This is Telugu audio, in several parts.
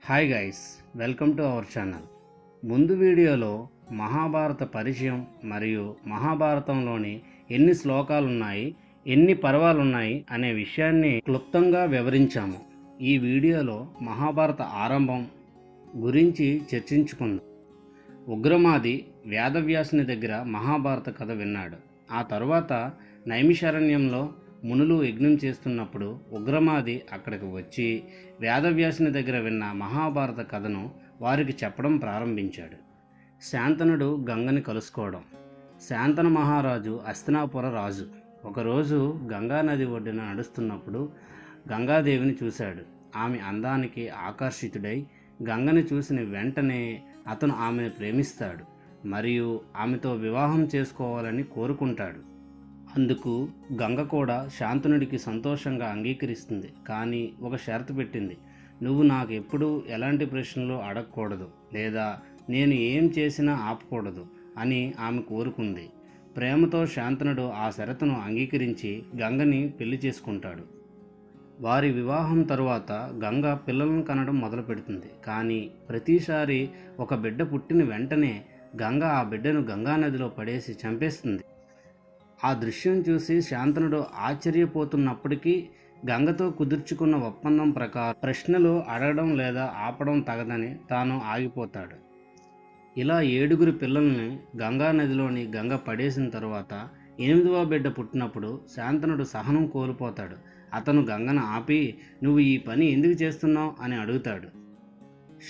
Hi guys, welcome to our channel. ముందు వీడియోలో మహాభారత పరిచయం మరియు మహాభారతంలోని ఎన్ని శ్లోకాలున్నాయి, ఎన్ని పర్వాలున్నాయి అనే విషయాన్ని క్లుప్తంగా వివరించాము. ఈ వీడియోలో మహాభారత ఆరంభం గురించి చర్చించుకుందాం. ఉగ్రమాది వేదవ్యాసుని దగ్గర మహాభారత కథ విన్నాడు. ఆ తరువాత నైమిషారణ్యంలో మునులు యజ్ఞం చేస్తున్నప్పుడు ఉగ్రమాది అక్కడికి వచ్చి వేదవ్యాసుని దగ్గర విన్న మహాభారత కథను వారికి చెప్పడం ప్రారంభించాడు. శాంతనుడు గంగని కలుసుకోవడం. శాంతన మహారాజు హస్తినాపుర రాజు ఒకరోజు గంగా నది ఒడ్డున నడుస్తున్నప్పుడు గంగాదేవిని చూశాడు. ఆమె అందానికి ఆకర్షితుడై గంగని చూసిన వెంటనే అతను ఆమెను ప్రేమిస్తాడు మరియు ఆమెతో వివాహం చేసుకోవాలని కోరుకుంటాడు. అందుకు గంగ కూడా శాంతనుడికి సంతోషంగా అంగీకరిస్తుంది. కానీ ఒక షరతు పెట్టింది. నువ్వు నాకు ఎప్పుడూ ఎలాంటి ప్రశ్నలు అడగకూడదు లేదా నేను ఏం చేసినా ఆపకూడదు అని ఆమె కోరుకుంది. ప్రేమతో శాంతనుడు ఆ షరతును అంగీకరించి గంగని పెళ్లి చేసుకుంటాడు. వారి వివాహం తరువాత గంగ పిల్లలను కనడం మొదలు పెడుతుంది. కానీ ప్రతిసారి ఒక బిడ్డ పుట్టిన వెంటనే గంగ ఆ బిడ్డను గంగానదిలో పడేసి చంపేస్తుంది. ఆ దృశ్యం చూసి శాంతనుడు ఆశ్చర్యపోతున్నప్పటికీ గంగతో కుదుర్చుకున్న ఒప్పందం ప్రకారం ప్రశ్నలు అడగడం లేదా ఆపడం తగదని తాను ఆగిపోతాడు. ఇలా 7 పిల్లల్ని గంగా నదిలోని గంగ పడేసిన తరువాత 8వ బిడ్డ పుట్టినప్పుడు శాంతనుడు సహనం కోల్పోతాడు. అతను గంగను ఆపి, నువ్వు ఈ పని ఎందుకు చేస్తున్నావు అని అడుగుతాడు.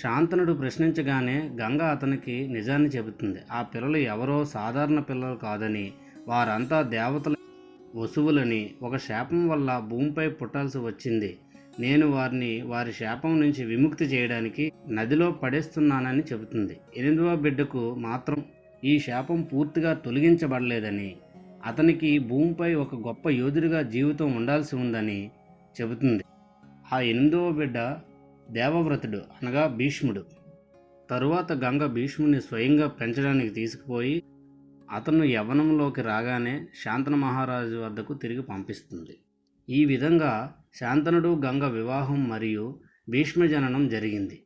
శాంతనుడు ప్రశ్నించగానే గంగ అతనికి నిజాన్ని చెబుతుంది. ఆ పిల్లలు ఎవరో సాధారణ పిల్లలు కాదని, వారంతా దేవతల వసువులని, ఒక శాపం వల్ల భూమిపై పుట్టాల్సి వచ్చింది. నేను వారిని వారి శాపం నుంచి విముక్తి చేయడానికి నదిలో పడేస్తున్నానని చెబుతుంది. 8వ బిడ్డకు మాత్రం ఈ శాపం పూర్తిగా తొలగించబడలేదని, అతనికి భూమిపై ఒక గొప్ప యోధుడిగా జీవితం ఉండాల్సి ఉందని చెబుతుంది. ఆ 8వ బిడ్డ దేవవ్రతుడు అనగా భీష్ముడు. తరువాత గంగ భీష్ముడిని స్వయంగా పెంచడానికి తీసుకుపోయి అతను యవ్వనంలోకి రాగానే శాంతన మహారాజు వద్దకు తిరిగి పంపిస్తుంది. ఈ విధంగా శాంతనుడు గంగ వివాహం మరియు భీష్మ జననం జరిగింది.